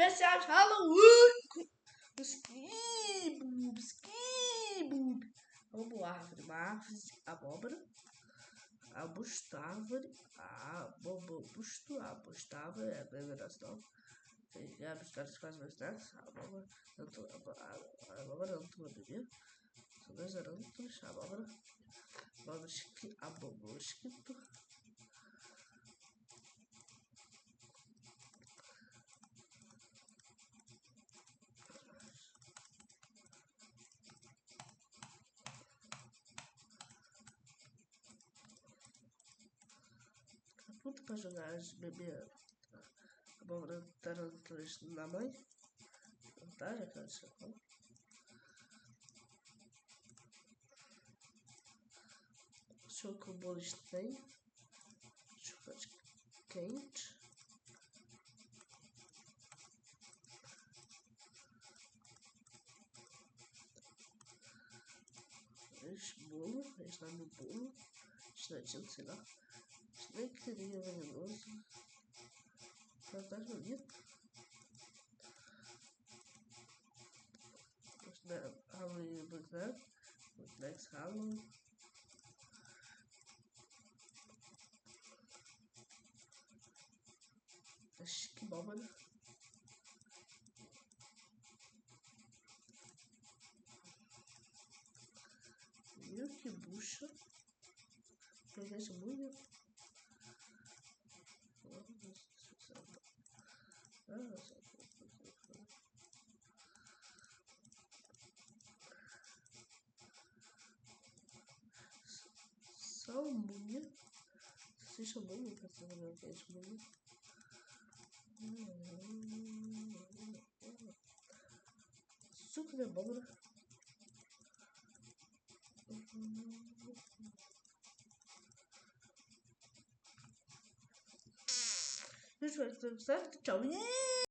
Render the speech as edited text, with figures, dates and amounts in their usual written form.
Special Halloween. Skiboob. Vamos lá, abóbora. Abostava, é bem engraçado. Já buscar as coisas mais tarde. Abóbora não estou a beber. São dois arantos, abóbora escrito. Tudo para jogar as bebê abóbora tarantulas na mãe. Tá, já quero chocolate. Chocobolos tem. Chocolate quente. Este bolo, este lá no bolo. Este não tinha, sei lá. Este nem queria venenoso. Tá bonito. Este é Halloween Black. Next Halloween. Acho que abóbora. Meu que bucha. Parece muito. Salmonha. Se chama muito pra ser uma vez muito. Suco de abóbora. Gente, vai ter certo? Tchau.